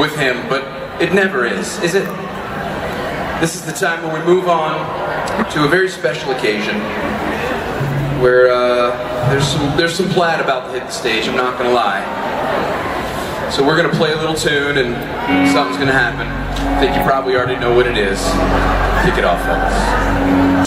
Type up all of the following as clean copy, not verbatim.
with him, but it never is it? This is the time when we move on to a very special occasion where there's some plaid about to hit the stage, I'm not gonna lie. So we're gonna play a little tune and something's gonna happen. I think you probably already know what it is. Kick it off, fellas.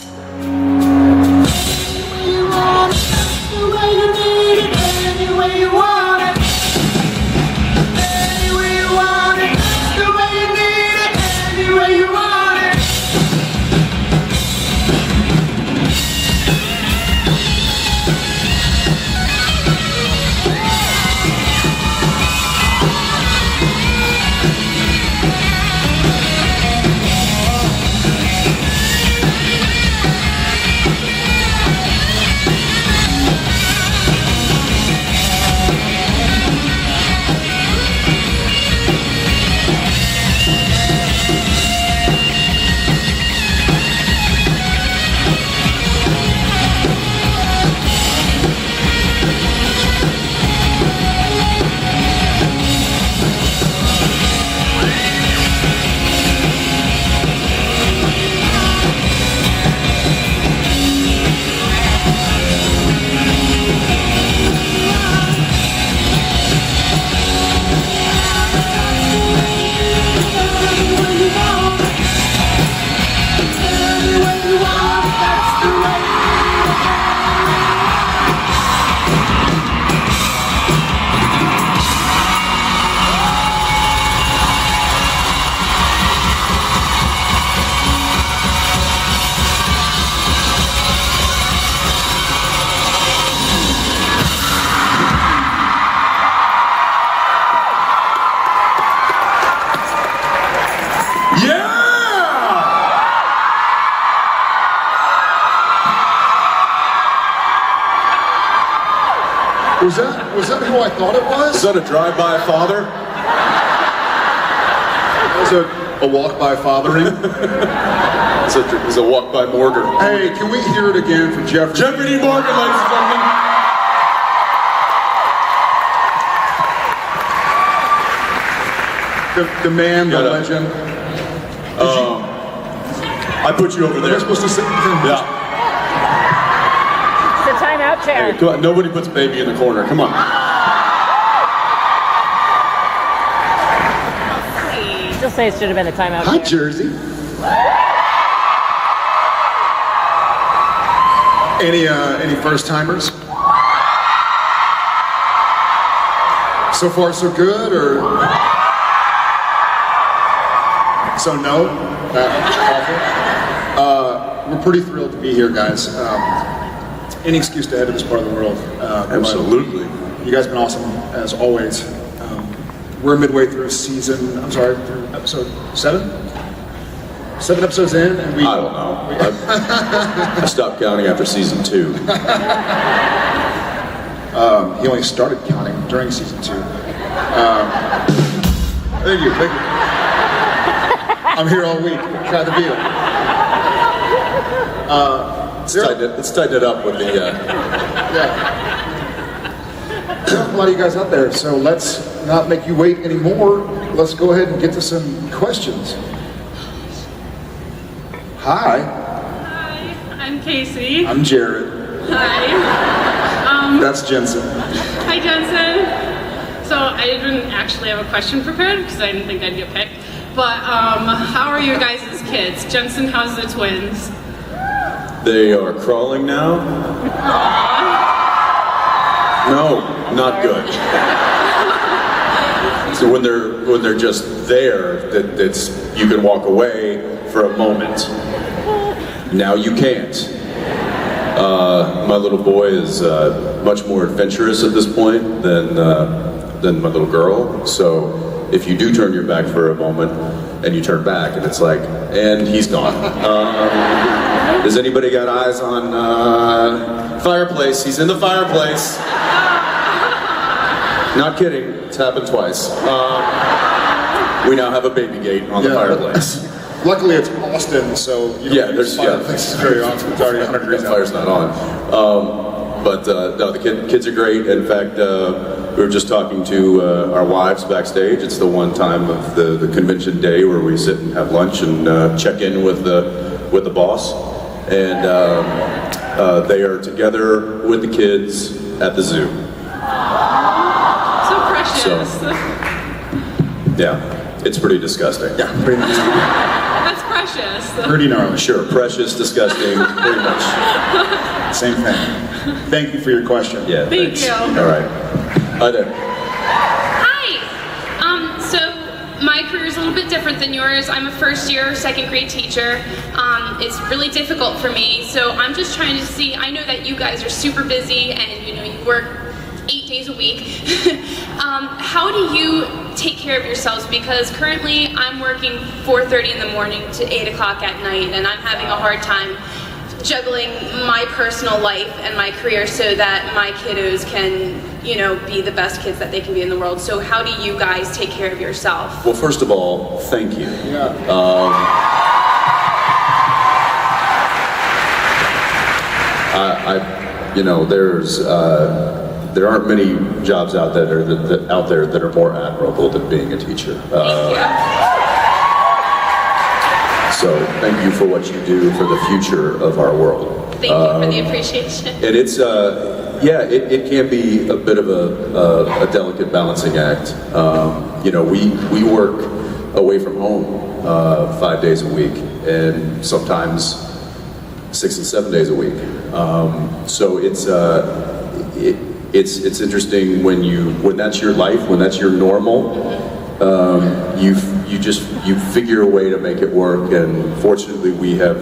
Was that who I thought it was? Is that a drive-by father? Was it a walk-by fathering? It's a walk-by Morgan. Hey, can we hear it again from Jeffrey? Jeffrey D. Morgan, ladies and gentlemen. The man, the legend. I put you over there. Am I supposed to sit? Yeah. The timeout chair. Hey, come on. Nobody puts baby in the corner. Come on. Still say it should have been the timeout Hi, chair. Jersey. Any first-timers? So far, so good, or so no? Awful. We're pretty thrilled to be here, guys. Any excuse to head to this part of the world. Absolutely. You guys have been awesome, as always. We're midway through through episode 7? 7 episodes in, and I don't know. I stopped counting after season 2. He only started counting during season 2. Thank you. I'm here all week. Try the deal. Let's tighten it up with the... Yeah. There are a lot of you guys out there, so let's not make you wait anymore. Let's go ahead and get to some questions. Hi. Hi, I'm Casey. I'm Jared. Hi. That's Jensen. Hi, Jensen. So I didn't actually have a question prepared because I didn't think I'd get picked. But how are you guys as kids? Jensen, how's the twins? They are crawling now. No, not good. So when they're just there, that's you can walk away for a moment. Now you can't. My little boy is much more adventurous at this point than my little girl. So if you do turn your back for a moment and you turn back and it's like, and he's gone. Has anybody got eyes on fireplace? He's in the fireplace. Not kidding, it's happened twice. We now have a baby gate on the fireplace. Luckily it's Austin, so you don't use fireplaces very often. It's already 100 degrees the fire's not on. No, the kids are great. In fact, we were just talking to our wives backstage. It's the one time of the convention day where we sit and have lunch and check in with the boss. And they are together with the kids at the zoo. So precious. So- Yeah, it's pretty disgusting. Yeah, pretty much. That's precious. Pretty gnarly. Sure, precious, disgusting, pretty much. Same thing. Thank you for your question. Yeah. Thank thanks. you. All right. Hi there. Hi. So my career is a little bit different than yours. I'm a first year, second grade teacher. It's really difficult for me. So I'm just trying to see, I know that you guys are super busy and you work 8 days a week. How do you take care of yourselves? Because currently I'm working 4:30 in the morning to 8 o'clock at night, and I'm having a hard time juggling my personal life and my career so that my kiddos can, be the best kids that they can be in the world. So how do you guys take care of yourself? Well, first of all, thank you. Yeah. There aren't many jobs out there that are more admirable than being a teacher. Thank you. So thank you for what you do for the future of our world. Thank you for the appreciation. And it's, it can be a bit of a delicate balancing act. We work away from home 5 days a week, and sometimes 6 and 7 days a week. So it's interesting when that's your life, when that's your normal. You figure a way to make it work, and fortunately we have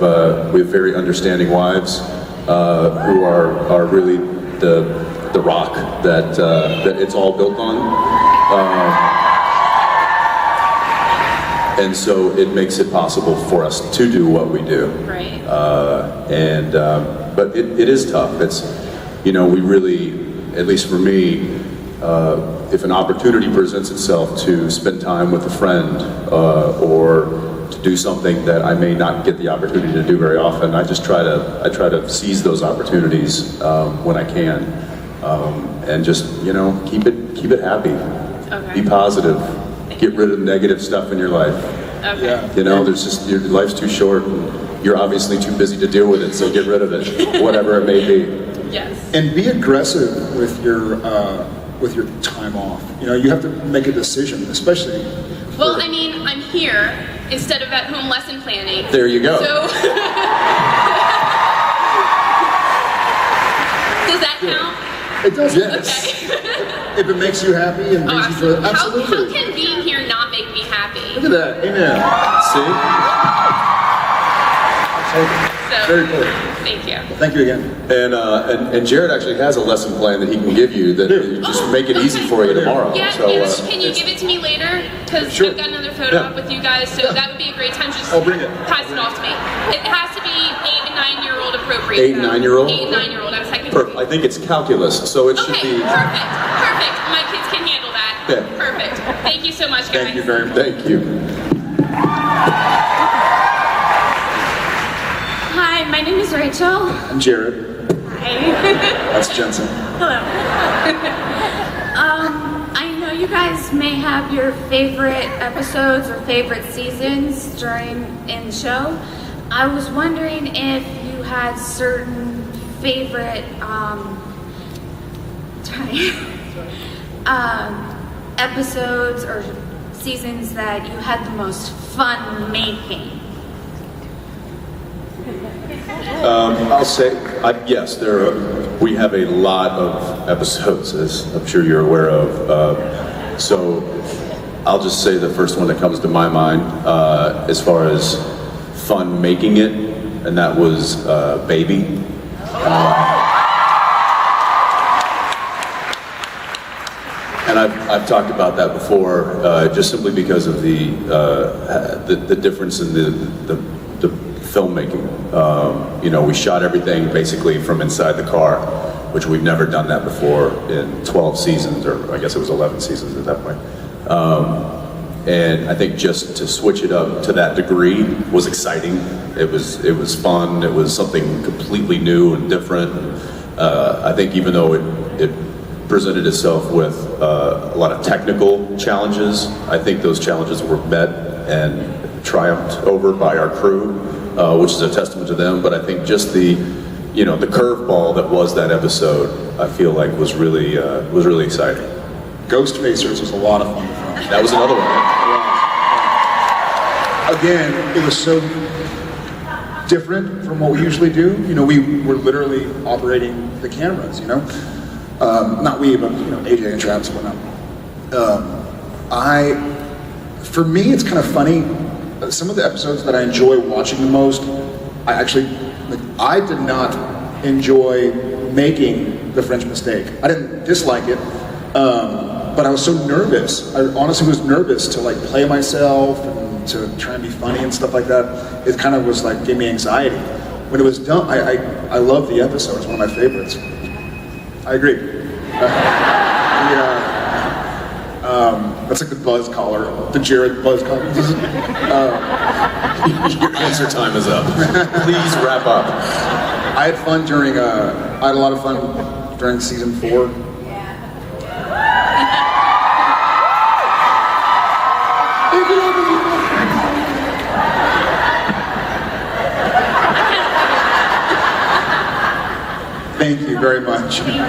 very understanding wives who are really the rock that it's all built on. And so it makes it possible for us to do what we do. Right. But it is tough. It's, we really, at least for me, if an opportunity presents itself to spend time with a friend or to do something that I may not get the opportunity to do very often, I try to seize those opportunities when I can, and just keep it happy, Okay. be positive, get rid of the negative stuff in your life. Okay. Yeah. There's just, your life's too short, and you're obviously too busy to deal with it, so get rid of it, whatever it may be. Yes. And be aggressive with your time off. You have to make a decision, especially. Well, I mean, I'm here instead of at home lesson planning. There you go. So, does that count? It does. Yes. If it makes you happy and Oh, brings you joy, absolutely. How absolutely. can being here not make me happy? Look at that. Amen. See? So, Very cool. thank you. Thank you again. And Jared actually has a lesson plan that he can give you that Dude. just make it easy for you tomorrow. Yeah, So, can you give it to me later? Because Sure. I've got another photo Yeah. up with you guys, so that would be a great time to just I'll bring it. pass it off to me. It has to be 8 and 9-year-old appropriate. 8 and 9-year-old? 8 and 9-year-old. I'm second. I think it's calculus, so it should Okay, be. perfect. My kids can handle that. Yeah. Perfect. Thank you so much, guys. Thank you very much. Thank you. Hi, my name is Rachel. I'm Jared. Hi. That's Jensen. Hello. I know you guys may have your favorite episodes or favorite seasons in the show. I was wondering if you had certain favorite episodes or seasons that you had the most fun making. I'll say, yes, we have a lot of episodes, as I'm sure you're aware of. So I'll just say the first one that comes to my mind as far as fun making it, and that was Baby. And I've talked about that before, just simply because of the difference in the filmmaking. We shot everything basically from inside the car, which we've never done that before in 12 seasons, or I guess it was 11 seasons at that point. And I think just to switch it up to that degree was exciting. It was fun. It was something completely new and different. I think even though it presented itself with a lot of technical challenges. I think those challenges were met and triumphed over by our crew, which is a testament to them. But I think just the curveball that was that episode, I feel like was really exciting. Ghost Facers was a lot of fun to film. That was another one. Again, it was so different from what we usually do. We were literally operating the cameras, Not we, but, AJ and Travis and whatnot. For me, it's kind of funny. Some of the episodes that I enjoy watching the most, I did not enjoy making The French Mistake. I didn't dislike it, but I was so nervous. I honestly was nervous to play myself and to try and be funny and stuff like that. It kind of was gave me anxiety. When it was done, I love the episode. It's one of my favorites. I agree. That's like the buzz collar, the Jared buzz collar. Your answer time is up. Please wrap up. I had fun I had a lot of fun during season 4. Thank you very much. Thank you.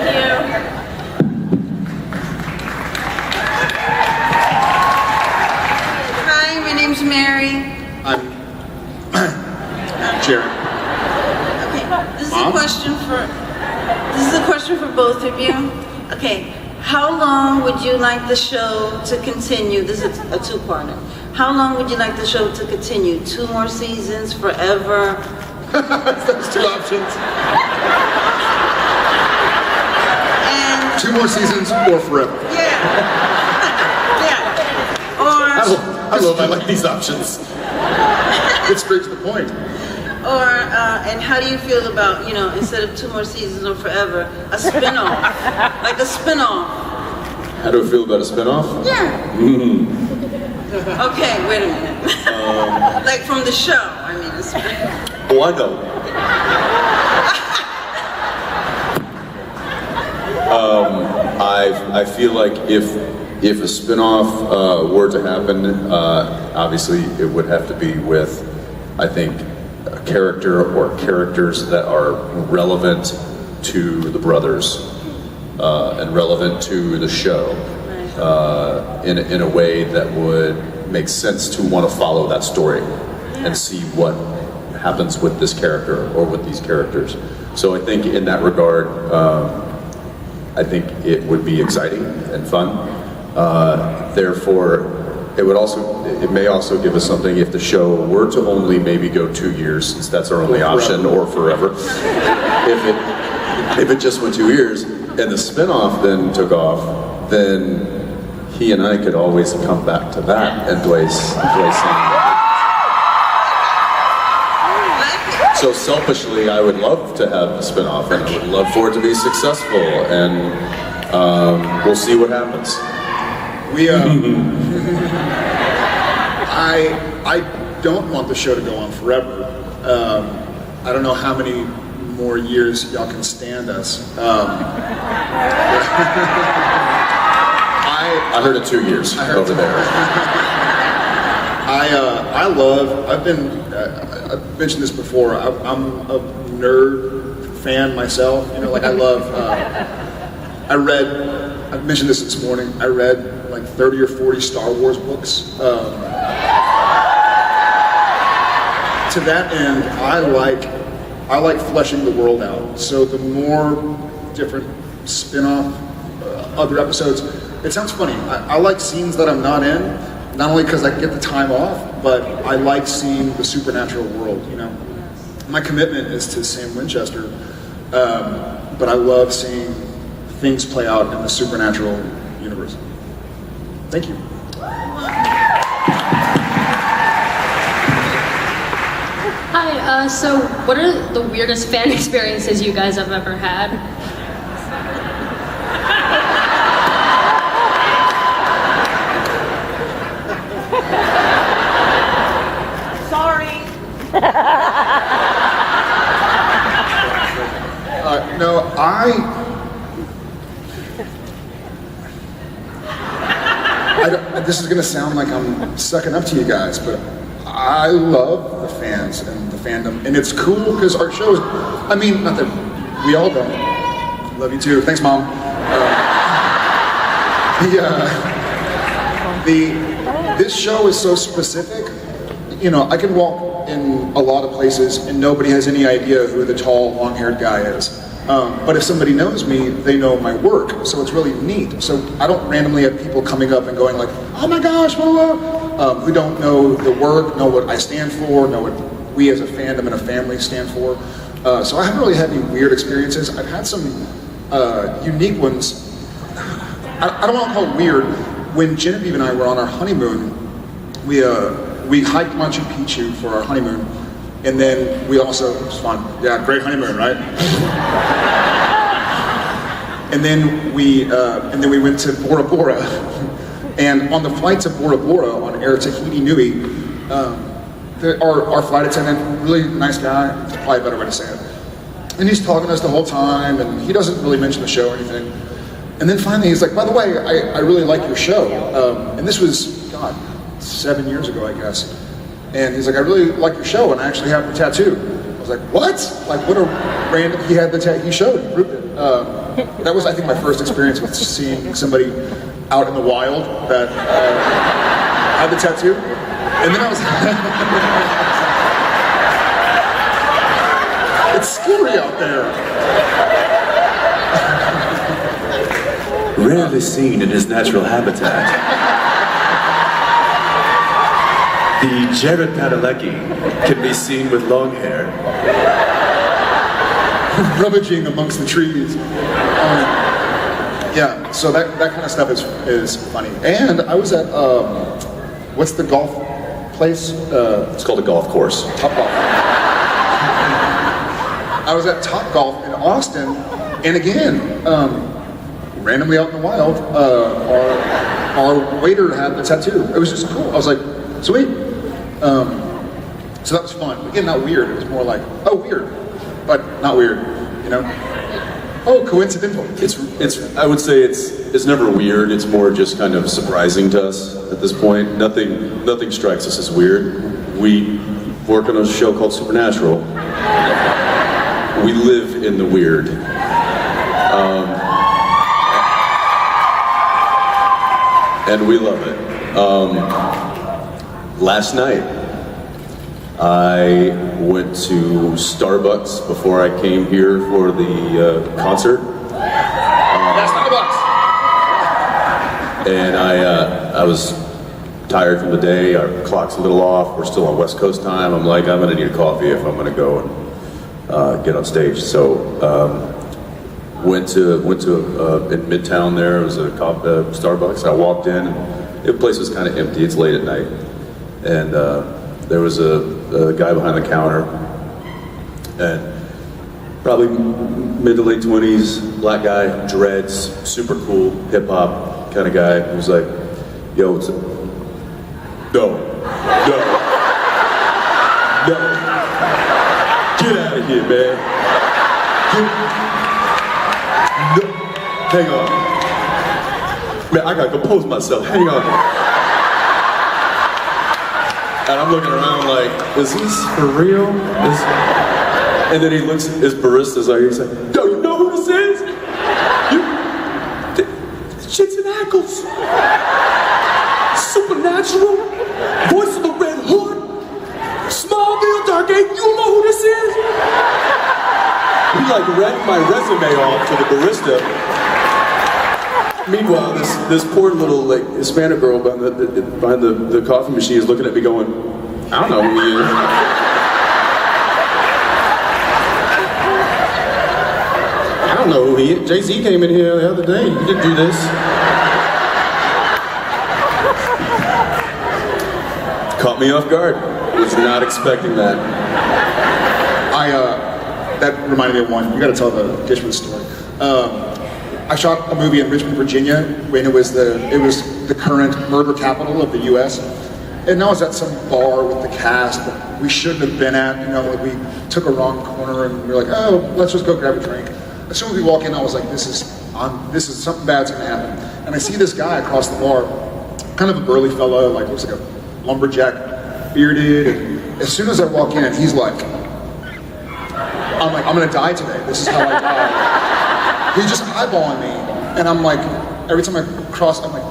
Hi, my name's Mary. I'm Jared. Okay, this is Mom? a question for both of you. Okay, how long would you like the show to continue? This is a two-parter. How long would you like the show to continue? 2 more seasons, forever? Those 2 options. And 2 more seasons or forever. yeah, or I like these options. Get straight to the point. and how do you feel about instead of 2 more seasons or forever, a spin-off, like a spin-off? How do I feel about a spinoff? Yeah. Okay, wait a minute. Like from the show, I mean. Oh, I know. I feel like if a spinoff were to happen, obviously it would have to be with, I think, a character or characters that are relevant to the brothers and relevant to the show in a way that would make sense to want to follow that story and see what happens with this character or with these characters. So I think in that regard, I think it would be exciting and fun. Therefore, it may also give us something if the show were to only maybe go 2 years, since that's our only option, or forever. If it just went 2 years and the spinoff then took off, then he and I could always come back to that and play some. So selfishly, I would love to have a spinoff, and I would love for it to be successful, and we'll see what happens. I don't want the show to go on forever. I don't know how many more years y'all can stand us. I heard it 2 years over there. I've mentioned this before. I'm a nerd fan myself. I mentioned this morning. I read 30 or 40 Star Wars books. To that end, I like fleshing the world out. So the more different spin-off, other episodes, it sounds funny. I like scenes that I'm not in, not only because I get the time off, but I like seeing the supernatural world, My commitment is to Sam Winchester, but I love seeing things play out in the supernatural universe. Thank you. Hi, so what are the weirdest fan experiences you guys have ever had? Sorry. No, this is gonna sound like I'm sucking up to you guys, but I love the fans and the fandom, and it's cool because our shows. I mean, not that we all don't. Love you too. Thanks, Mom. This show is so specific. You know, I can walk in a lot of places and nobody has any idea who the tall, long-haired guy is. But if somebody knows me, they know my work, so it's really neat. So I don't randomly have people coming up and going like, "Oh my gosh, blah, blah," who don't know the work, know what I stand for, know what we as a fandom and a family stand for. So I haven't really had any weird experiences. I've had some unique ones. I don't want to call it weird. When Genevieve and I were on our honeymoon, we hiked Machu Picchu for our honeymoon, and then we also, it was fun. Yeah, great honeymoon, right? and then we went to Bora Bora, and on the flight to Bora Bora on Air Tahiti Nui, our flight attendant, really nice guy, that's probably a better way to say it, and he's talking to us the whole time, and he doesn't really mention the show or anything. And then finally he's like, "By the way, I really like your show." And this was, God, 7 years ago, I guess. And he's like, "I really like your show, and I actually have the tattoo." I was like, "What?" Like, what a random, he had the tattoo, he showed, he proved it. That was, I think, my first experience with seeing somebody out in the wild that had the tattoo. And then I was, it's scary out there. Rarely seen in his natural habitat. The Jared Padalecki can be seen with long hair. Rummaging amongst the trees. Yeah, so that kind of stuff is funny. And I was at, what's the golf place? It's called a golf course. Top Golf. I was at Top Golf in Austin, and again, randomly out in the wild, our waiter had the tattoo. It was just cool. I was like, sweet. So that was fun. Again, not weird. It was more like, oh, weird, but not weird, you know? Oh, coincidental. It's. I would say it's never weird. It's more just kind of surprising to us at this point. Nothing strikes us as weird. We work on a show called Supernatural. We live in the weird. And we love it. Last night, I went to Starbucks before I came here for the concert. Starbucks. And I was tired from the day. Our clock's a little off. We're still on West Coast time. I'm like, I'm gonna need a coffee if I'm gonna go and get on stage. So went to in Midtown there. It was a Starbucks. I walked in. The place was kind of empty. It's late at night, and there was a guy behind the counter, and probably mid to late 20s, black guy, dreads, super cool, hip hop kind of guy. He was like, "Yo, what's up?" No. Get out of here, man. No. Hang on. Man, I gotta compose myself. Hang on. And I'm looking around like, is this for real? And then he looks at his baristas like, he's like, "Yo, you know who this is? Shits and Ackles. Supernatural. Voice of the Red Hood. Smallville, Dark Age. You know who this is?" He like read my resume off to the barista. Meanwhile, this poor little like Hispanic girl behind the coffee machine is looking at me going, "I don't know who he is." "I don't know who he is. Jay-Z came in here the other day. He didn't do this." Caught me off guard. Was not expecting that. That reminded me of one. You got to tell the Dishwood story. I shot a movie in Richmond, Virginia, when it was the current murder capital of the U.S. And I was at some bar with the cast that we shouldn't have been at. You know, like we took a wrong corner, and we were like, "Oh, let's just go grab a drink." As soon as we walk in, I was like, "This is something bad's gonna happen." And I see this guy across the bar, kind of a burly fella, like looks like a lumberjack, bearded. And as soon as I walk in, he's like, I'm gonna die today. This is how I die. He's just eyeballing me, and I'm like, every time I cross, I'm like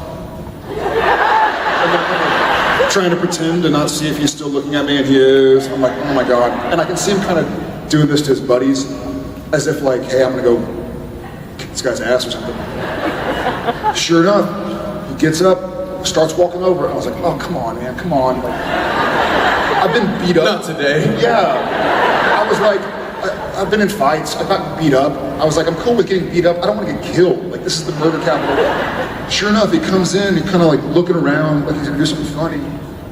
trying to pretend to not see if he's still looking at me, and he is. I'm like, oh my god. And I can see him kind of doing this to his buddies, as if like, hey, I'm gonna go kick this guy's ass or something. Sure enough, he gets up, starts walking over, and I was like, oh, come on, man, come on. Like, I've been beat up. Not today. Yeah. I was like, I've been in fights, I've gotten beat up. I was like, I'm cool with getting beat up, I don't want to get killed. Like, this is the murder capital. Sure enough, he comes in, he's kind of like looking around, like he's gonna do something funny,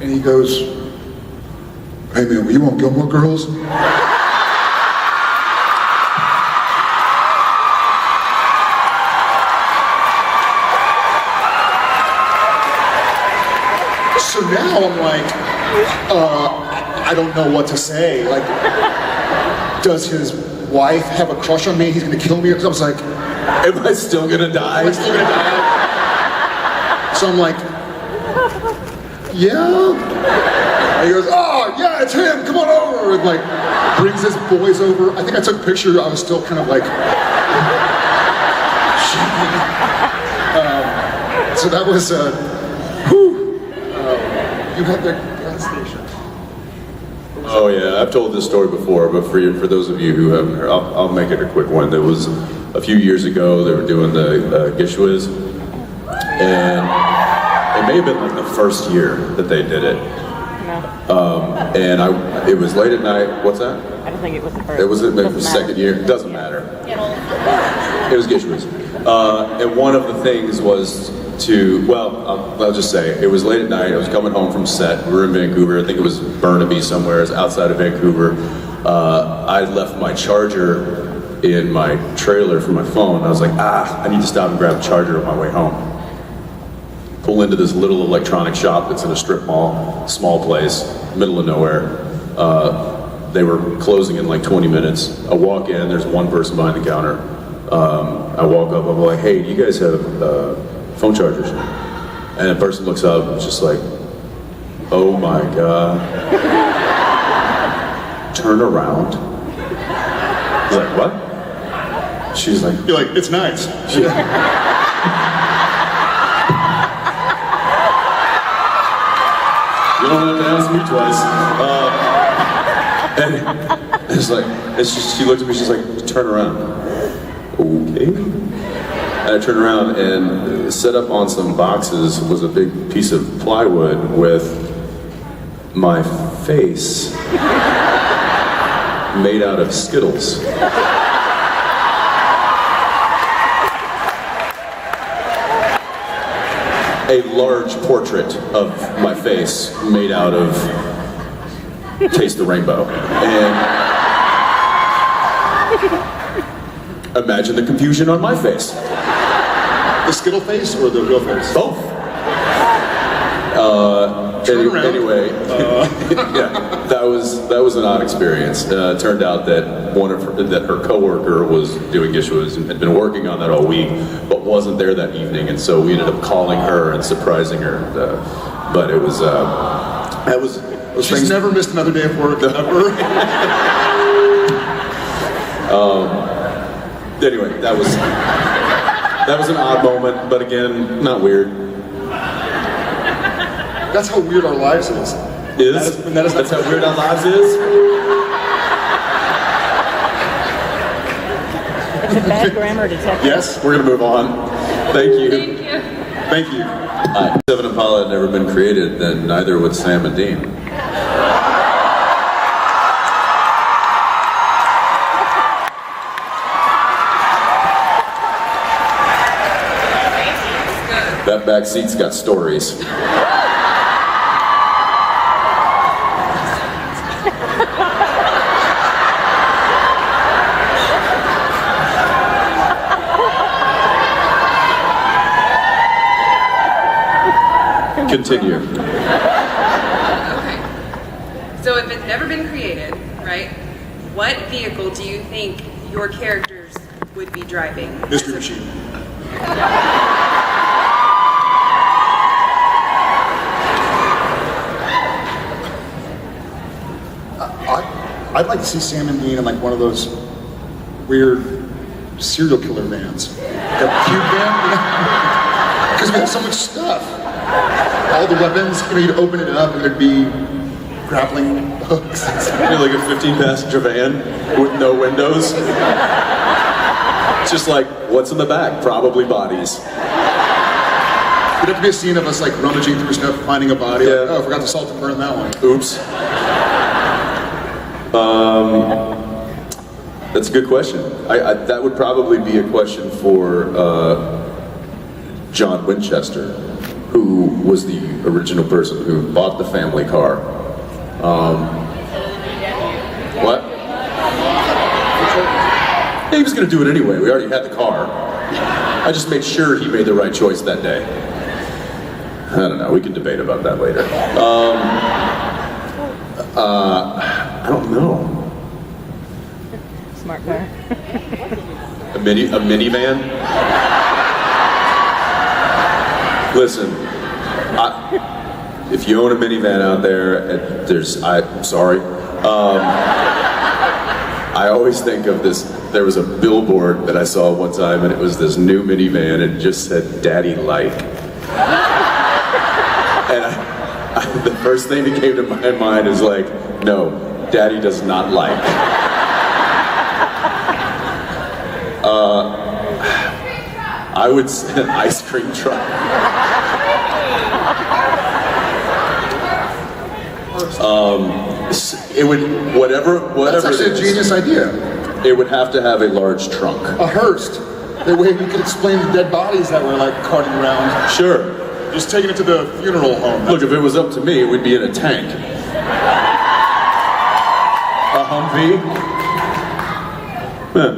and he goes, hey man, you want Gilmore Girls? So now I'm like, I don't know what to say. Like, does his wife have a crush on me? He's gonna kill me? I was like, Am I still gonna die? am I still gonna die? So I'm like, yeah. And he goes, oh yeah, it's him. Come on over. And like, brings his boys over. I think I took a picture. I was still kind of like, so that was, you had the gas station. Oh yeah, I've told this story before, but for those of you who haven't heard, I'll make it a quick one. There was a few years ago, they were doing the Gishwiz, and it may have been like the first year that they did it. No, And it was late at night. What's that? I don't think it was the first. It was the Doesn't second matter. year. Doesn't matter. It was Gishwiz. And one of the things was I'll just say, it was late at night, I was coming home from set, we were in Vancouver, I think it was Burnaby somewhere, it's outside of Vancouver. I left my charger in my trailer for my phone, I was like, I need to stop and grab a charger on my way home. Pull into this little electronic shop that's in a strip mall, small place, middle of nowhere. They were closing in like 20 minutes. I walk in, there's one person behind the counter. I walk up, I'm like, hey, do you guys have phone chargers? And the person looks up, it's just like, oh my god. Turn around. He's like, what? She's like, You're like, it's nice. you don't have to ask me twice. And she looked at me, she's like, turn around. Okay. And I turned around and set up on some boxes was a big piece of plywood with my face made out of Skittles. A large portrait of my face made out of Taste the Rainbow. And imagine the confusion on my face. The Skittle face or the real face? Both. Turn around. Anyway, yeah, that was an odd experience. It turned out that her coworker was doing Gishwiz and had been working on that all week, but wasn't there that evening, and so we ended up calling her and surprising her. But it was She's never missed another day of work, ever. Anyway, that was an odd moment, but again, not weird. That's how weird our lives is. That's how weird our lives is? Is it bad grammar detective? Yes? We're gonna move on. Thank you. Thank you. Thank you. If Seven Impala had never been created, then neither would Sam and Dean. That back seat's got stories. Continue. Okay. So if it's never been created, right? What vehicle do you think your characters would be driving? Mystery Machine. I'd like to see Sam and Dean in like one of those weird serial killer vans. Like a cube van, because we have so much stuff. All the weapons, you'd open it up and there'd be grappling hooks. Maybe like a 15-passenger van with no windows. It's just like, what's in the back? Probably bodies. There'd have to be a scene of us like rummaging through stuff, finding a body. Yeah. Like, oh, I forgot to salt and burn that one. Oops. That's a good question. That would probably be a question for John Winchester, who was the original person who bought the family car. What? Yeah, he was going to do it anyway. We already had the car. I just made sure he made the right choice that day. I don't know. We can debate about that later. I don't know. Smart car. A minivan? Listen, if you own a minivan out there, I'm sorry. I always think of this. There was a billboard that I saw one time, and it was this new minivan, and it just said "Daddy Like." And the first thing that came to my mind is like, no, Daddy does not like. I would say an ice cream truck. It would, whatever That's actually it a is, genius idea. it would have to have a large trunk. A hearse. That way we could explain the dead bodies that were like carting around. Sure. Just taking it to the funeral home. Look, if it was up to me, it would be in a tank. A Humvee. Huh.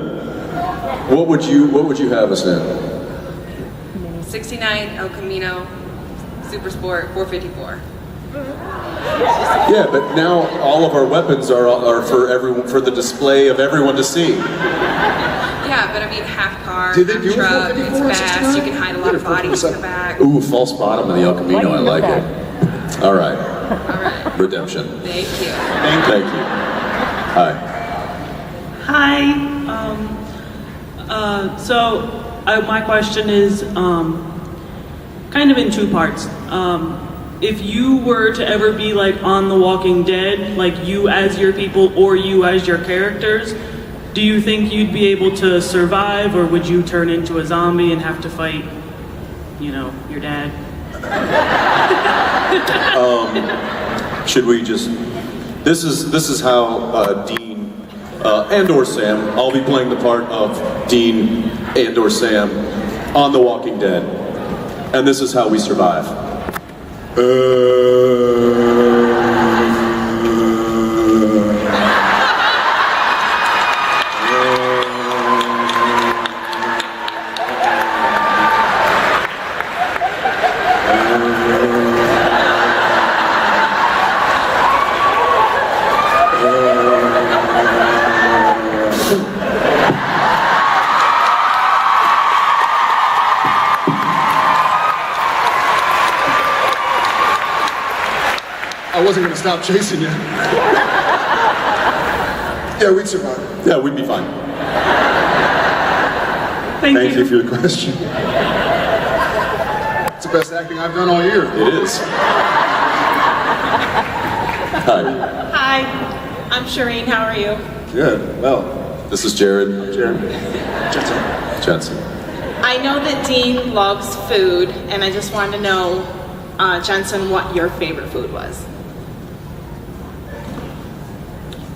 What would you have us in? 69 El Camino Super Sport 454. Yeah, but now all of our weapons are for everyone, for the display of everyone to see. Yeah, but I mean, half car, Did they half do a truck, 454 it's or fast, 69? you can hide a lot of They did a bodies in the 457. back. Ooh, false bottom of the El Camino. I like it. All right. All right, Redemption. thank you. Thank you. Hi. Hi. My question is kind of in two parts. If you were to ever be like on The Walking Dead, like you as your people or you as your characters, do you think you'd be able to survive, or would you turn into a zombie and have to fight, your dad? Should we just? This is how Dean and or Sam. I'll be playing the part of Dean and or Sam on The Walking Dead, and this is how we survive. I wasn't going to stop chasing you. Yeah, we'd survive. Yeah, we'd be fine. Thank you. for the question. It's the best acting I've done all year. It is. Hi. Hi, I'm Shireen. How are you? Good. Well, This is Jared Jared. Jensen. I know that Dean loves food, and I just wanted to know, Jensen, what your favorite food was.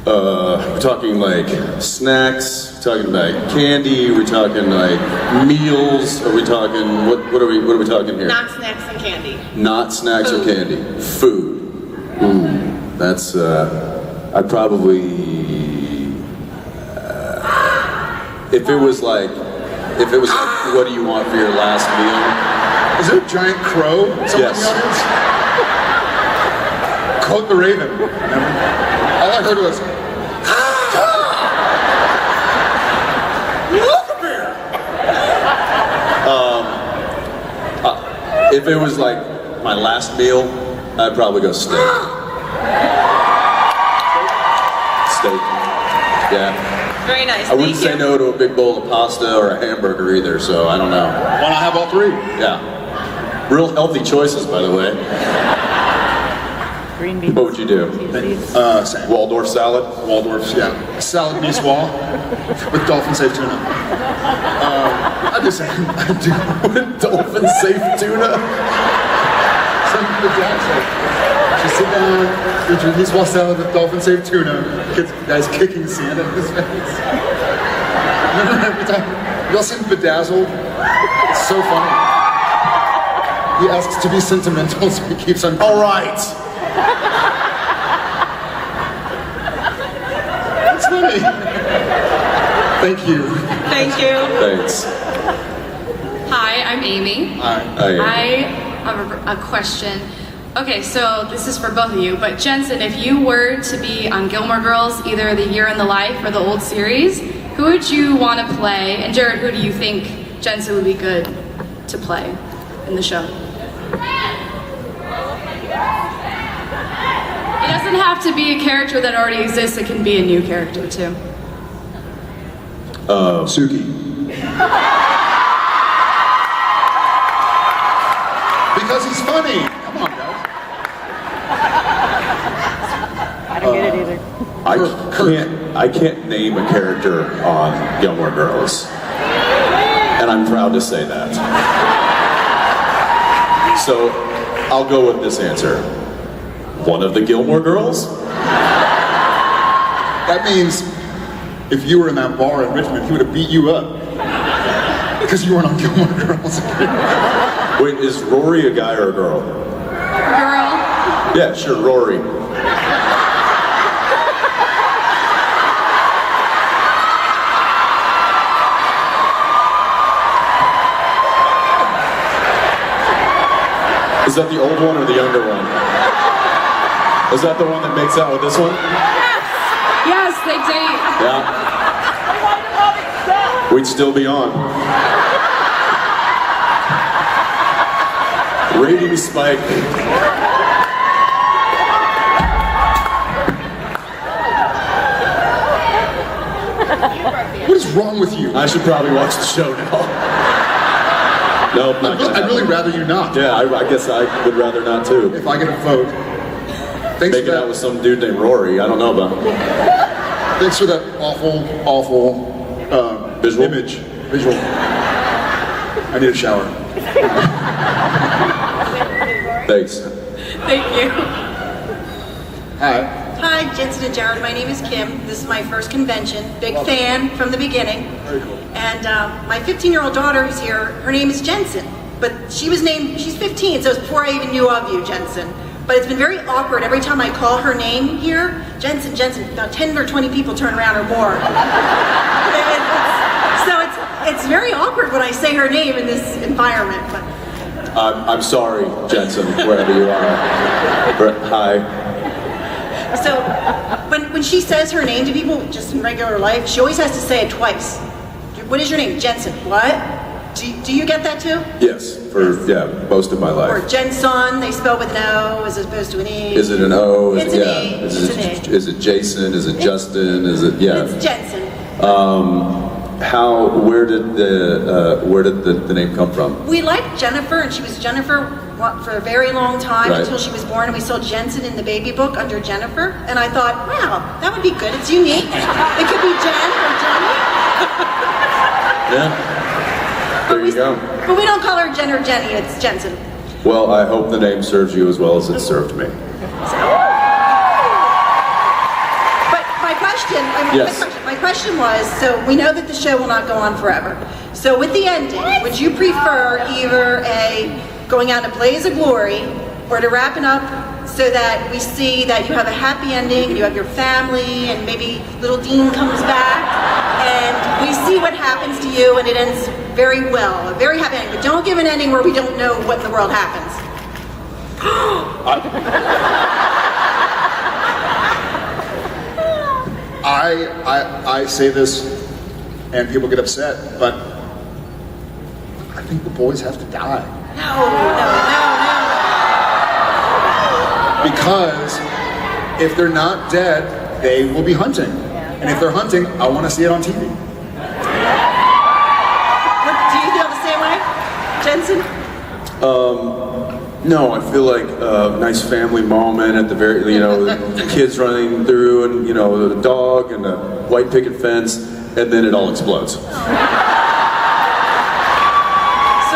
We're talking like snacks, we're talking like candy, we're talking like meals, are we talking, what are we talking here? Not snacks and candy. Not snacks or Food. candy. Food. Ooh, that's, I'd probably, if it was like, what do you want for your last meal? Is there a giant crow somewhere Yes. in the audience? Quote the Raven. All I heard was, If it was like my last meal, I'd probably go steak. Steak. Yeah. Very nice. I wouldn't Thank say you. no to a big bowl of pasta or a hamburger either, so I don't know. Why not have all three? Yeah. Real healthy choices, by the way. Green beans. What would you do? Same. Waldorf salad? Waldorf's, yeah. Salad niçoise with dolphin safe tuna. I do. With dolphin safe tuna? Some people don't say. Just sit down, eat your niçoise salad with dolphin safe tuna. Guy's kicking sand in his face. Remember every time? Y'all seen Bedazzled? It's so funny. He asks to be sentimental, so he keeps on. All right. That's funny. Thank you. Thank you. Thanks. Hi, I'm Amy. Hi. I have a question. Okay, so this is for both of you, but Jensen, if you were to be on Gilmore Girls, either the Year in the Life or the old series, who would you want to play? And Jared, who do you think Jensen would be good to play in the show? It doesn't have to be a character that already exists, it can be a new character too. Suki. Because he's funny. Come on, guys. I don't get it either. I can't name a character on Gilmore Girls. And I'm proud to say that. So I'll go with this answer. One of the Gilmore Girls? That means if you were in that bar in Richmond, he would have beat you up. Because you weren't on Gilmore Girls. Wait, is Rory a guy or a girl? Girl. Yeah, sure, Rory. Is that the old one or the younger one? Is that the one that makes out with this one? Yes, they date. Yeah. We'd still be on. Rating spike. What is wrong with you? I should probably watch the show now. Nope, not gonna I'd really rather you not. Yeah, I guess I would rather not too. If I get a vote. Thanks Making for out that. with some dude named Rory, I don't know about. Thanks for that awful Visual? image. Visual. I need a shower. Thanks. Thank you. Hi. Hi, Jensen and Jared. My name is Kim. This is my first convention. Big fan from the beginning. Very cool. And my 15-year-old daughter is here. Her name is Jensen. But she's 15, so it's before I even knew of you, Jensen. But it's been very awkward. Every time I call her name here, Jensen, about 10 or 20 people turn around or more. So it's very awkward when I say her name in this environment. But I'm sorry, Jensen, wherever you are. Hi. so when she says her name to people, just in regular life, she always has to say it twice. What is your name? Jensen. What? Do you get that too? Yes, for most of my Or life. Jensen, they spell with an O as opposed to an E. Is it an O? It's an E. It's an E. Is it Jason? Is it Justin? Is it It's Jensen. Where did the name come from? We liked Jennifer, and she was Jennifer for a very long time Right. until she was born, and we saw Jensen in the baby book under Jennifer, and I thought, wow, that would be good. It's unique. It could be Jen or Jenny. Yeah. There you go. But we don't call her Jen or Jenny, it's Jensen. Well, I hope the name serves you as well as it served me. But Yes. my question was, so we know that the show will not go on forever. So with the ending, would you prefer either going out in a blaze of glory or to wrap it up so that we see that you have a happy ending, you have your family, and maybe little Dean comes back, and we see what happens to you, and it ends very well, a very happy ending. But don't give an ending where we don't know what in the world happens. I say this, and people get upset, but I think the boys have to die. No. Because if they're not dead, they will be hunting. And if they're hunting, I want to see it on TV. Do you feel the same way, Jensen? No, I feel like a nice family moment at the very, the kids running through and, the dog and the white picket fence, and then it all explodes. So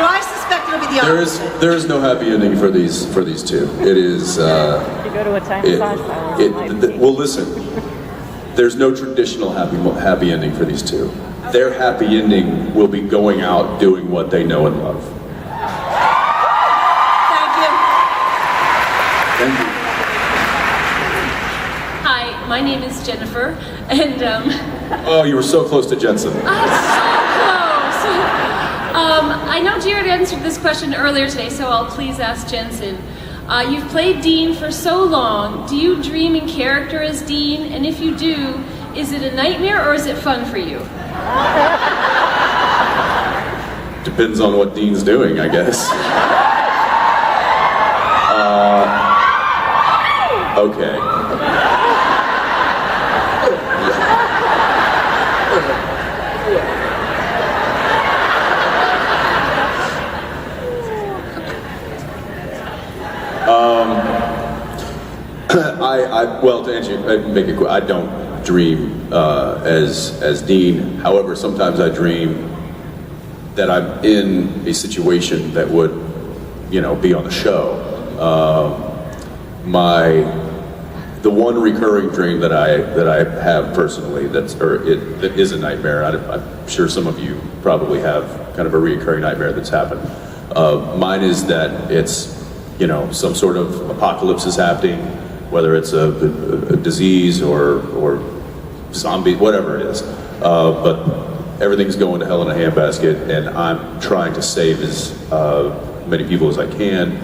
I suspect it'll be the opposite. There is no happy ending for these two. It is. You go to a Thai massage parlor. Well, listen. There's no traditional happy ending for these two. Their happy ending will be going out doing what they know and love. Thank you. Hi, my name is Jennifer, and Oh, you were so close to Jensen. I'm so close. I know Jared answered this question earlier today, so I'll please ask Jensen. You've played Dean for so long. Do you dream in character as Dean? And if you do, is it a nightmare or is it fun for you? Depends on what Dean's doing, I guess. Okay. Well, to answer, make it quick. I don't dream as Dean. However, sometimes I dream that I'm in a situation that would, be on the show. The one recurring dream that I have personally that is a nightmare. I'm sure some of you probably have kind of a recurring nightmare that's happened. Mine is that it's some sort of apocalypse is happening, whether it's a disease or zombie, whatever it is. But everything's going to hell in a handbasket, and I'm trying to save as many people as I can.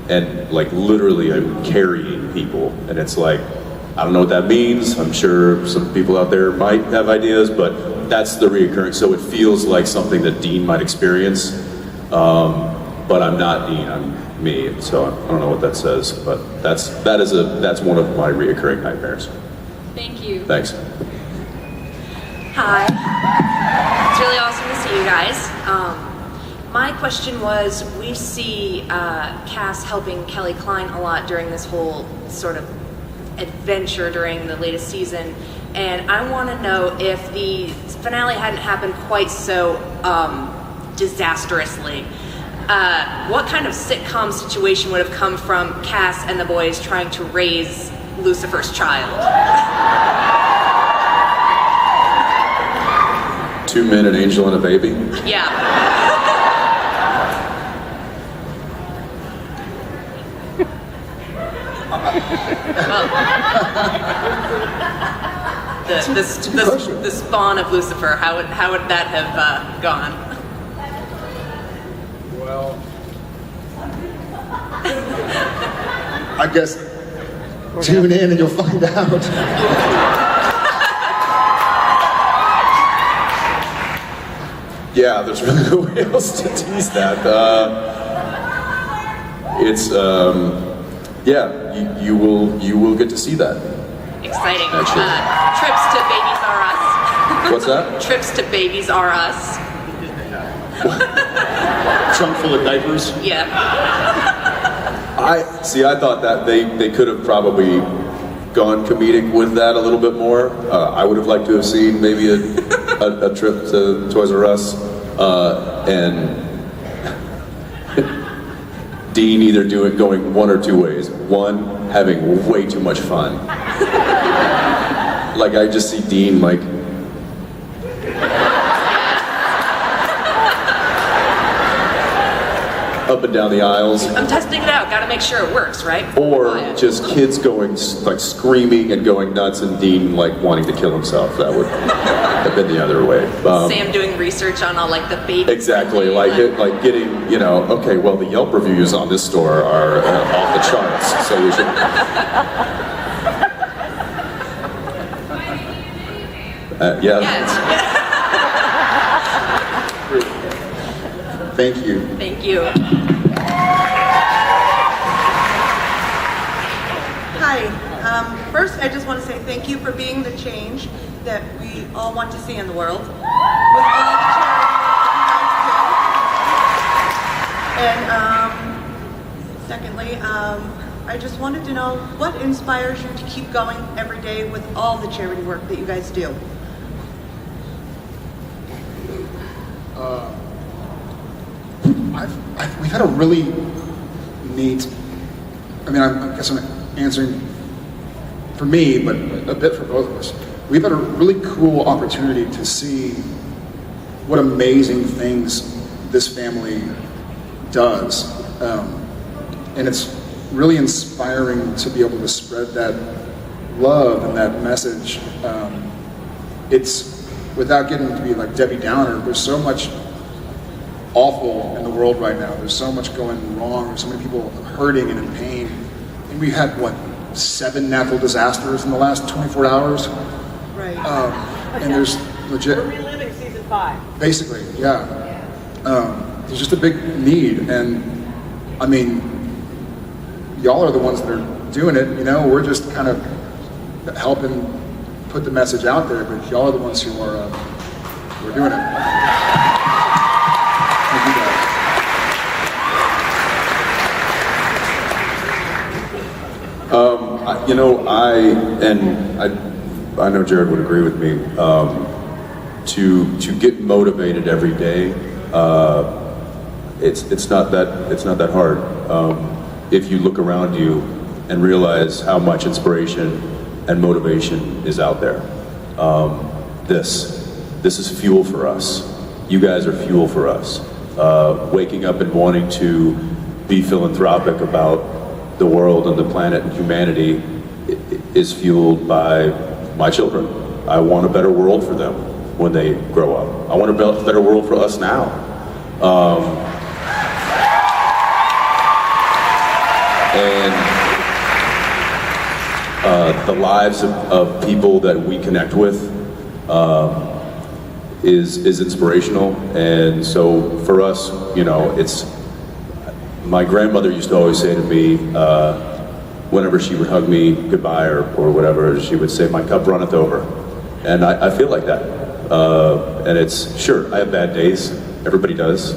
And like literally I'm carrying people, and it's like, I don't know what that means. I'm sure some people out there might have ideas, but that's the reoccurring. So it feels like something that Dean might experience, but I'm not Dean, I'm me. So I don't know what that says, but that's one of my reoccurring nightmares. Thank you. Thanks. Hi. It's really awesome to see you guys. My question was, we see Cass helping Kelly Klein a lot during this whole sort of adventure during the latest season, and I want to know if the finale hadn't happened quite so disastrously, what kind of sitcom situation would have come from Cass and the boys trying to raise Lucifer's child? 2 men, an angel, and a baby? Yeah. The spawn of Lucifer, how would that have gone? Well, I guess tune in and you'll find out. Yeah, there's really no way else to tease that. You will get to see that. Exciting. Actually. Trips to Babies R Us. What's that? Trips to Babies R Us. Trunk full of diapers. Yeah. I thought that they could have probably gone comedic with that a little bit more. I would have liked to have seen maybe a trip to Toys R Us and Dean either going one or two ways. One, having way too much fun. Like I just see Dean like up and down the aisles. I'm testing it out. Got to make sure it works, right? Or just kids going like screaming and going nuts, and Dean like wanting to kill himself. That would have been the other way. Sam doing research on all like the baby. Exactly, like getting okay. Well, the Yelp reviews on this store are off the charts, so we should. Yeah. Thank you. Thank you. Hi, First, I just want to say thank you for being the change that we all want to see in the world. With all the charity and secondly, I just wanted to know what inspires you to keep going every day with all the charity work that you guys do. We've had a really neat, I guess I'm answering for me, but a bit for both of us. We've had a really cool opportunity to see what amazing things this family does. And it's really inspiring to be able to spread that love and that message. It's, without getting to be like Debbie Downer, there's so much awful in the world right now. There's so much going wrong. There's so many people hurting and in pain. And we had, 7 natural disasters in the last 24 hours? Right. And there's legit... We're reliving season 5. Basically, yeah. There's just a big need. And, y'all are the ones that are doing it, We're just kind of helping put the message out there, but y'all are the ones who are doing it. I know Jared would agree with me. To get motivated every day, it's not that hard. If you look around you and realize how much inspiration and motivation is out there, this is fuel for us. You guys are fuel for us. Waking up and wanting to be philanthropic about the world and the planet and humanity is fueled by my children. I want a better world for them when they grow up. I want a better world for us now. And the lives of people that we connect with is inspirational. And so for us, it's, my grandmother used to always say to me, whenever she would hug me goodbye or whatever, she would say, "My cup runneth over." And I feel like that. And it's, sure, I have bad days. Everybody does.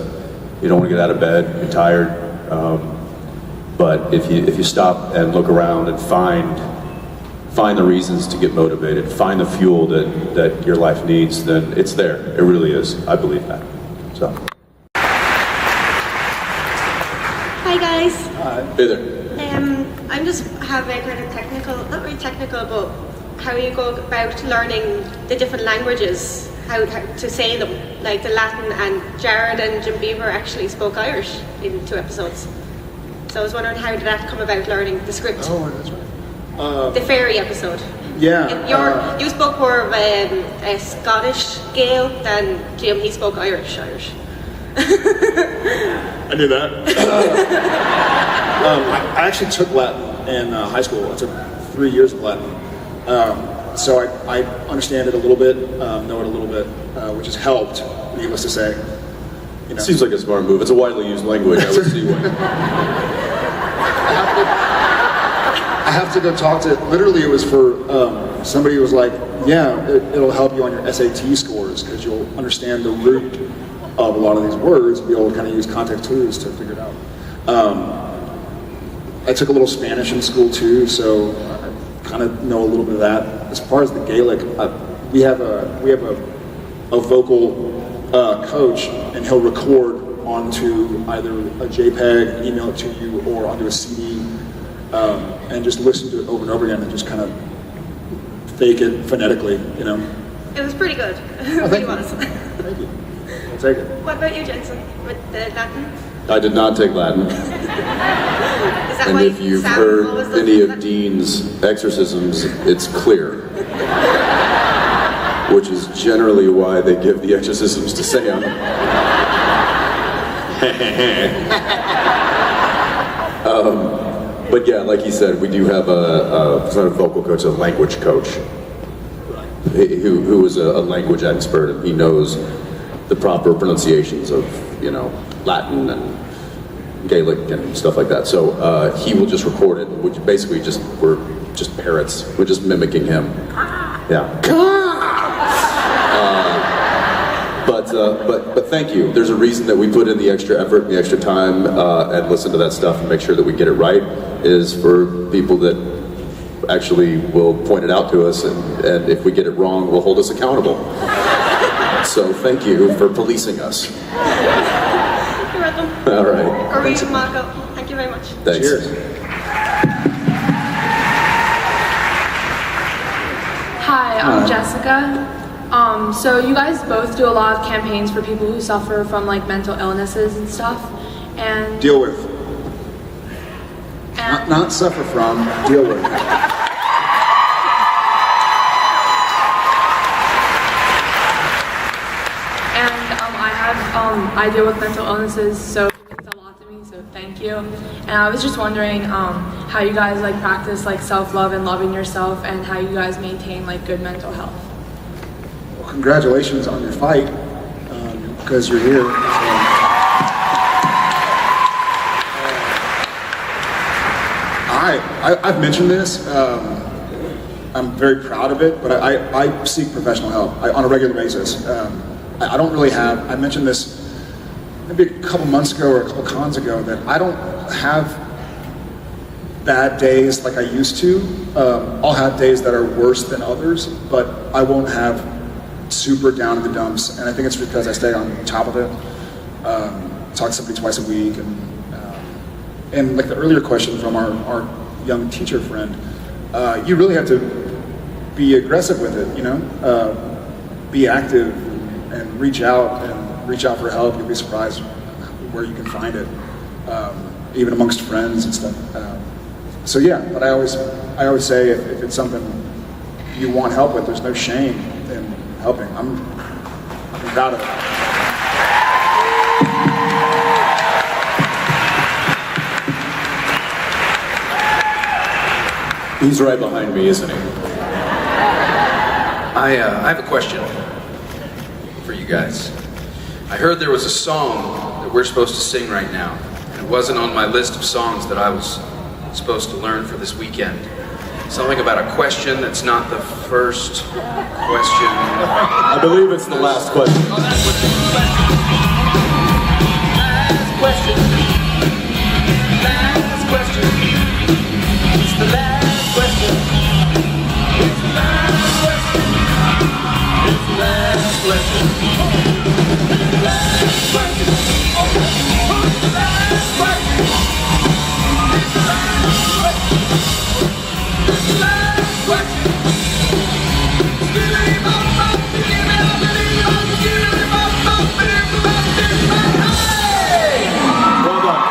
You don't want to get out of bed, you're tired. But if you stop and look around and find the reasons to get motivated, find the fuel that your life needs, then it's there. It really is. I believe that. So. Hi guys. Hey there. I'm just having a kind of technical, not really technical, but how you go about learning the different languages, how to say them, like the Latin, and Jared and Jim Beaver actually spoke Irish in 2 episodes. So I was wondering, how did that come about, learning the script? Oh, that's right. The fairy episode. Yeah. You spoke more of a Scottish Gael than Jim. He spoke Irish. I knew that. I actually took Latin in high school. I took 3 years of Latin. So I understand it a little bit, know it a little bit, which has helped, needless to say. Seems like a smart move. It's a widely used language. I would see why. I have to go talk to, literally it was for somebody who was like, yeah, it'll help you on your SAT scores because you'll understand the root of a lot of these words, be able to kind of use context clues to figure it out. I took a little Spanish in school too, so I kind of know a little bit of that. As far as the Gaelic, we have a vocal coach, and he'll record onto either a JPEG, email it to you, or onto a CD, and just listen to it over and over again and just kind of fake it phonetically, It was pretty good. Oh, It really was. Thank you. I'll take it. What about you, Jensen, with the Latin? I did not take Latin. Is that And why if you've Sam heard always does any of that? Dean's exorcisms, it's clear. Which is generally why they give the exorcisms to Sam. But yeah, like he said, we do have it's not a vocal coach, a language coach, who is a language expert, and he knows the proper pronunciations of, Latin and Gaelic and stuff like that. So he will just record it, which basically we're just parrots. We're just mimicking him. Yeah. But thank you. There's a reason that we put in the extra effort, the extra time, and listen to that stuff and make sure that we get it right, is for people that actually will point it out to us, and if we get it wrong, will hold us accountable. So thank you for policing us. You're welcome. All right. Corey and Marco, thank you very much. Thanks. Cheers. Hi, I'm Jessica. So you guys both do a lot of campaigns for people who suffer from like mental illnesses and stuff, and Deal with. Not suffer from, deal with. I deal with mental illnesses, so it means a lot to me, so thank you. And I was just wondering how you guys like practice like self-love and loving yourself, and how you guys maintain like good mental health. Well, congratulations on your fight, because you're here. I've mentioned this. I'm very proud of it, but I seek professional help on a regular basis. I don't really have, I mentioned this maybe a couple months ago or a couple cons ago, that I don't have bad days like I used to. I'll have days that are worse than others, but I won't have super down in the dumps, and I think it's because I stay on top of it. Talk to somebody twice a week, and like the earlier question from our young teacher friend, you really have to be aggressive with it, you know? Be active and reach out for help. You'll be surprised where you can find it, even amongst friends and stuff. So yeah, but I always say if it's something you want help with, there's no shame in helping. I'm proud of it. He's right behind me, isn't he? I have a question for you guys. I heard there was a song that we're supposed to sing right now, and it wasn't on my list of songs that I was supposed to learn for this weekend. Something about a question that's not the first question. I believe it's the last question. Last question. Last question. It's the last question. It's the last question. It's the last question. Last question. Who's the last question? It's the last question. It's the last question. Well done.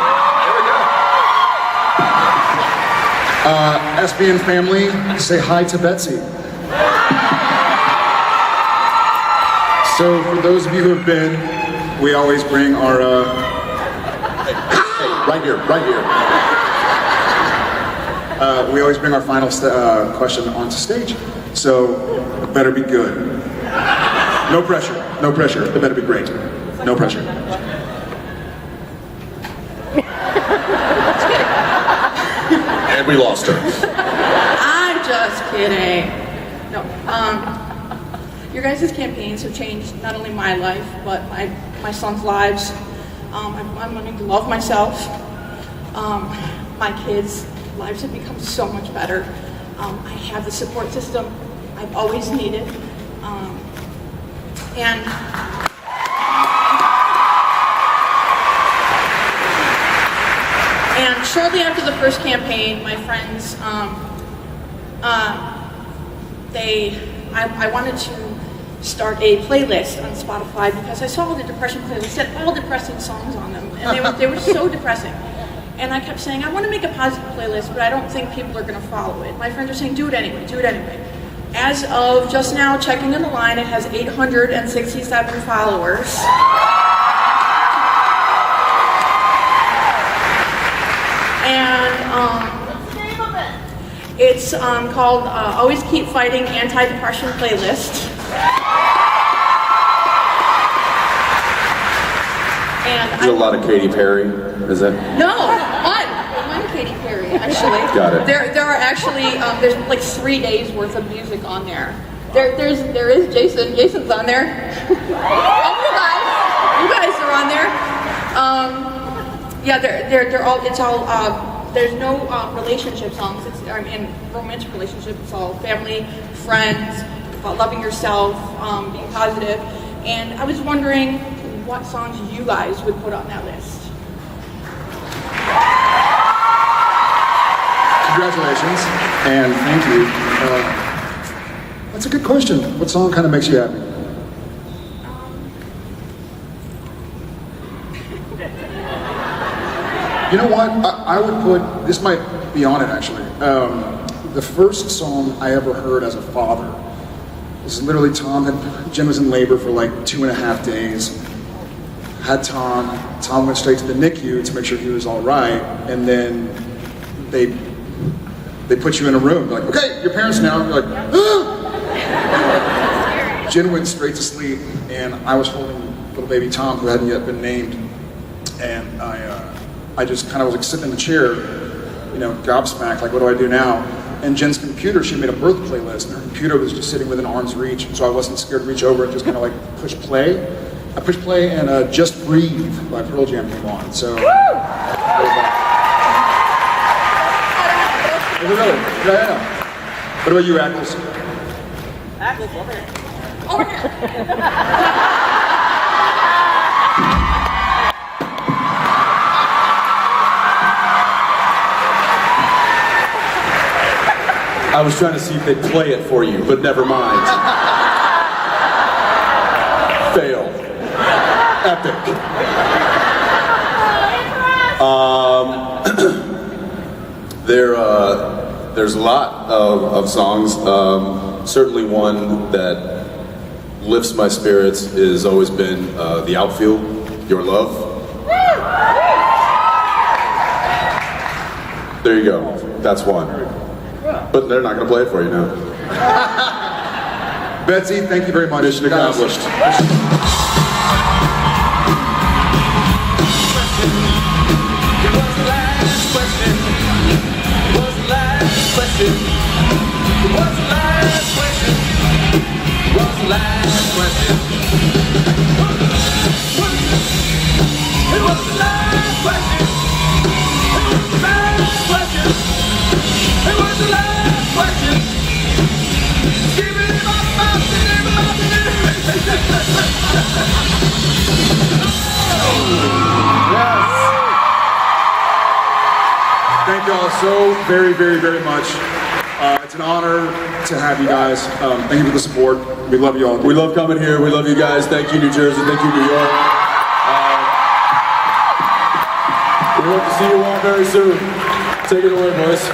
SBN family, say hi to Betsy. So for those of you who have been, we always bring our, right here. We always bring our final question onto stage. So it better be good. No pressure. It better be great. No pressure. And we lost her. I'm just kidding. No. Your guys' campaigns have changed not only my life, but my son's lives. I'm learning to love myself. My kids' lives have become so much better. I have the support system I've always needed. And shortly after the first campaign, my friends, I wanted to start a playlist on Spotify because I saw all the depression playlists that had all depressing songs on them, and they were so depressing. And I kept saying, I want to make a positive playlist, but I don't think people are going to follow it. My friends are saying, do it anyway. As of just now, checking in the line, it has 867 followers. And what's the name of it? It's called Always Keep Fighting Anti-Depression Playlist. And There's a lot of Katy Perry, is it? No, one Katy Perry. I actually. Got it. There are actually there's like 3 days worth of music on there. There is Jason. Jason's on there. And you guys are on there. Yeah, they're all. It's all. There's no relationship songs. And romantic relationships. It's all family, friends, about loving yourself, being positive. And I was wondering what songs you guys would put on that list. Congratulations, and thank you. That's a good question. What song kind of makes you happy? You know what? I would put, this might be on it actually. The first song I ever heard as a father was literally Jen was in labor for like 2.5 days. Had Tom went straight to the NICU to make sure he was all right, and then they put you in a room, like, okay, your parents now. You're like, ah! Jen went straight to sleep, and I was holding little baby Tom, who hadn't yet been named, and I just kind of was like sitting in the chair, you know, gobsmacked, like, what do I do now? And Jen's computer, she made a birth playlist, and her computer was just sitting within arm's reach, so I wasn't scared to reach over and just kind of like push play. I pushed play, and Just Breathe by Pearl Jam came on, so. Yeah. What about you, Ackles? Ackles, over here. Over here. I was trying to see if they'd play it for you, but never mind. Fail. Epic. There's a lot of songs. Certainly one that lifts my spirits has always been The Outfield, Your Love. There you go. That's one. But they're not going to play it for you now. Betsy, thank you very much. Mission accomplished. Thank you all so very, very, very much. It's an honor to have you guys. Thank you for the support. We love you all. We love coming here. We love you guys. Thank you, New Jersey. Thank you, New York. We hope to see you all very soon. Take it away, boys.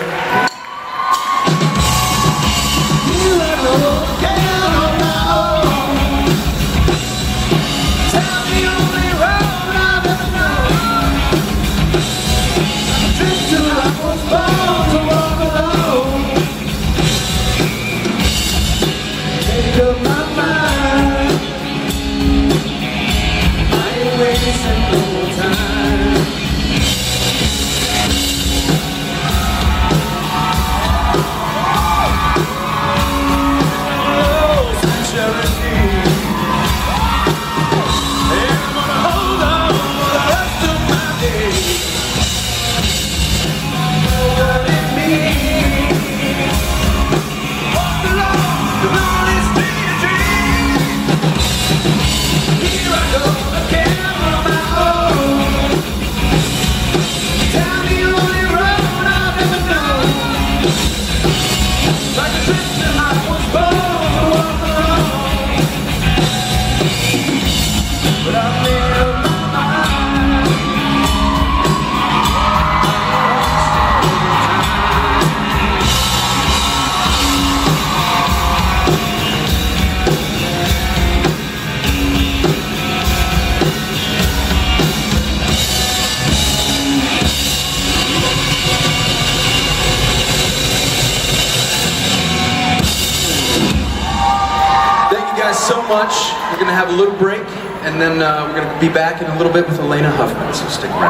So much. We're going to have a little break, and then we're going to be back in a little bit with Elena Huffman, so stick around.